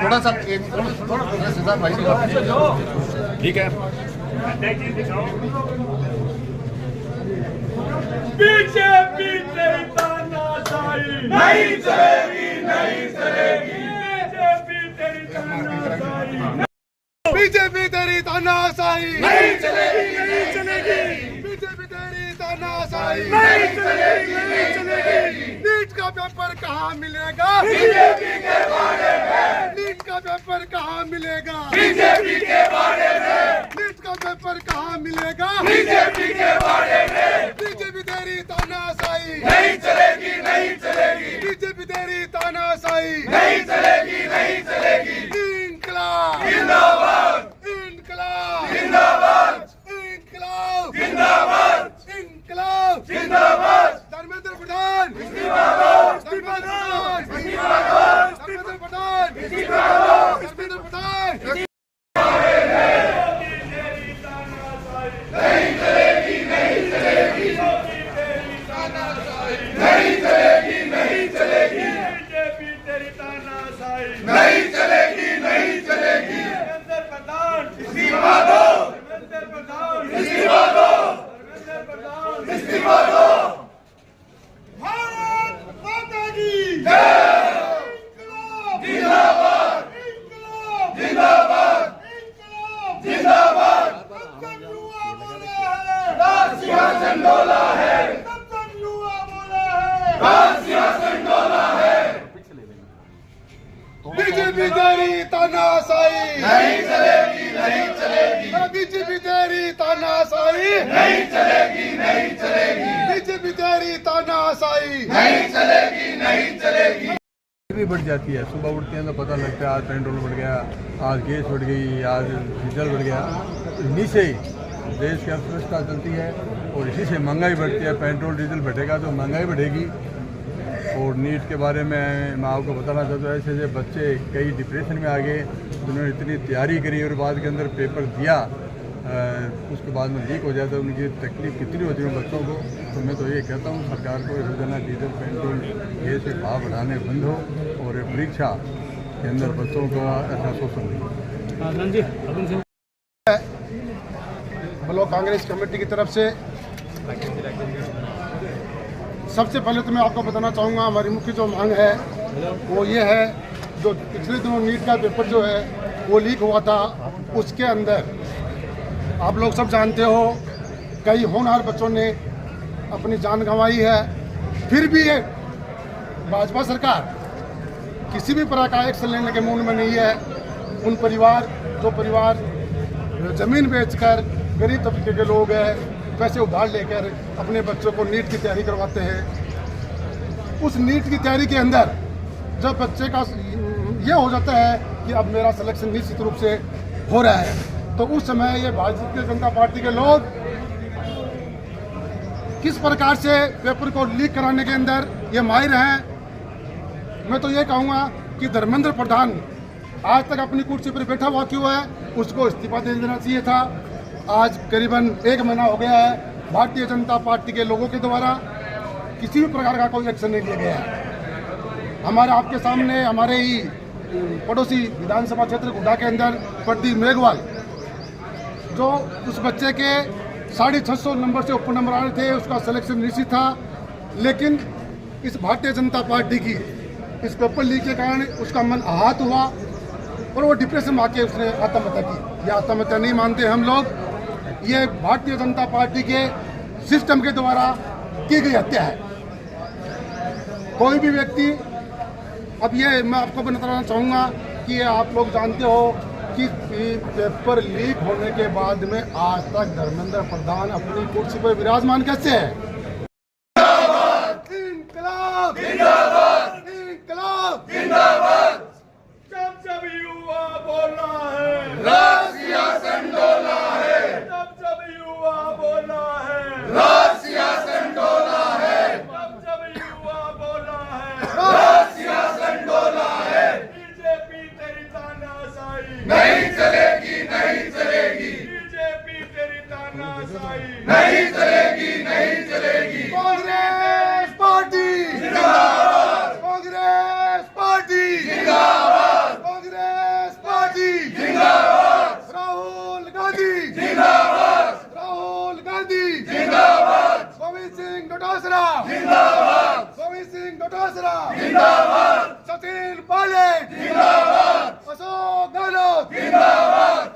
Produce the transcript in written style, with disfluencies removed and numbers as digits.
थोड़ा सा ठीक है। बीजेपी तेरी तानाशाही नहीं चलेगी, नहीं चलेगी। बीजेपी तेरी तानाशाही, बीजेपी तेरी तानाशाही नहीं चलेगी, नहीं चलेगी। बीजेपी तेरी तानाशाही नहीं चलेगी, नहीं चलेगी। नीट का पेपर कहाँ मिलेगा? बीजेपी के बारे में, नीट का पेपर कहाँ मिलेगा? बीजेपी के बारे में, नीट का पेपर कहाँ मिलेगा? बीजेपी के बारे में। बीजेपी तेरी तानाशाही नहीं चलेगी, नहीं चलेगी। बीजेपी तेरी तानाशाही नहीं चलेगी, नहीं चलेगी। इंकलाब जिंदाबाद, इंकलाब जिंदाबाद, इंकलाब जिंदाबाद, इंकलाब जिंदाबाद। धर्मेंद्र प्रधान इस्तीफा दो, धर्मेंद्र प्रधान इस्तीफा दो, धर्मेंद्र प्रधान इस्तीफा दो। धर्मेंद्र प्रधान नहीं चलेगी, नहीं चलेगी। नहीं चलेगी, नहीं चलेगी। बीजेपी तेरी तानाशाही नहीं चलेगी, नहीं चलेगी। धर्मेंद्र प्रधान इस्तीफा दो, धर्मेंद्र प्रधान इस्तीफा दो, धर्मेंद्र प्रधान इस्तीफा दो। भारत माता की जय। इंकलाब जिंदाबाद, इंकलाब जिंदाबाद, इंकलाब जिंदाबाद। राज सिंहासन डोला है, तब तक युवा बोला है। राज सिंहासन डोला है। बीजेपी तेरी तानाशाही नहीं चलेगी, नहीं चलेगी। बीजेपी तेरी तानाशाही नहीं चलेगी, नहीं चलेगी। बीजेपी तेरी तानाशाही नहीं चलेगी, नहीं चलेगी। भी बढ़ जाती है। सुबह उठते हैं तो पता लगता है आज पेट्रोल बढ़ गया, आज गैस बढ़ गई, आज डीजल बढ़ गया। इन्हीं से ही देश की अर्थव्यवस्था चलती है और इसी से महंगाई बढ़ती है। पेट्रोल डीजल बढ़ेगा तो महंगाई बढ़ेगी। और नीट के बारे में मैं आपको बताना चाहता हूँ, ऐसे ऐसे बच्चे कई डिप्रेशन में आ गए जिन्होंने इतनी तैयारी करी और बाद के अंदर पेपर दिया, उसके बाद में लीक हो जाता है। उनकी तकलीफ कितनी होती है बच्चों को। तो मैं तो ये कहता हूँ सरकार को रोजाना डीजल पेट्रोल गैस के भाव बढ़ाने बंद हो और परीक्षा के अंदर बच्चों का ऐसा शोषण नहीं। ब्लॉक कांग्रेस कमेटी की तरफ से सबसे पहले तो मैं आपको बताना चाहूँगा हमारी मुख्य जो मांग है वो ये है, जो पिछले दिनों नीट का पेपर जो है वो लीक हुआ था, उसके अंदर आप लोग सब जानते हो कई होनहार बच्चों ने अपनी जान गंवाई है। फिर भी ये भाजपा सरकार किसी भी प्रकार का एक्शन लेने के मूड में नहीं है। उन जो परिवार ज़मीन बेचकर गरीब तबके के लोग हैं, पैसे उधार लेकर अपने बच्चों को नीट की तैयारी करवाते हैं। उस नीट की तैयारी के अंदर जब बच्चे का ये हो जाता है कि अब मेरा सिलेक्शन निश्चित रूप से हो रहा है, तो उस समय ये भारतीय जनता पार्टी के लोग किस प्रकार से पेपर को लीक कराने के अंदर ये माहिर हैं। मैं तो ये कहूँगा कि धर्मेंद्र प्रधान आज तक अपनी कुर्सी पर बैठा हुआ क्यों है, उसको इस्तीफा दे देना चाहिए था। आज करीबन 1 महीना हो गया है, भारतीय जनता पार्टी के लोगों के द्वारा किसी भी प्रकार का कोई एक्शन नहीं लिया गया है। हमारे आपके सामने हमारे ही पड़ोसी विधानसभा क्षेत्र गुड्डा के अंदर प्रदीप मेघवाल, जो उस बच्चे के 650 नंबर से ऊपर नंबर आ रहे थे, उसका सिलेक्शन निश्चित था, लेकिन इस भारतीय जनता पार्टी की इस पेपर लीक के कारण उसका मन आहत हुआ और वो डिप्रेशन में आके उसने आत्महत्या की। ये आत्महत्या नहीं मानते हम लोग, ये भारतीय जनता पार्टी के सिस्टम के द्वारा की गई हत्या है। कोई भी व्यक्ति, अब ये मैं आपको बताना चाहूँगा कि आप लोग जानते हो कि पेपर लीक होने के बाद में आज तक धर्मेंद्र प्रधान अपनी कुर्सी पर विराजमान कैसे है? इंकलाब जिंदाबाद, इंकलाब जिंदाबाद। जब युवा बोला है, राज सिंहासन डोला है। जब युवा बोला है, राज सिंहासन डोला है। जब युवा बोला है, राज सिंहासन डोला है। बीजेपी तेरी तानाशाही नहीं चलेगी, नहीं चलेगी। सुनवाई नहीं चलेगी, नहीं चलेगी। कांग्रेस पार्टी जिंदाबाद, कांग्रेस पार्टी जिंदाबाद, कांग्रेस पार्टी जिंदाबाद, राहुल गांधी जिंदाबाद, राहुल गांधी जिंदाबाद, गोविंद सिंह डोटासरा जिंदाबाद, गोविंद सिंह डोटासरा जिंदाबाद, सचिन पायलट जिंदाबाद, अशोक गहलोत जिंदाबाद,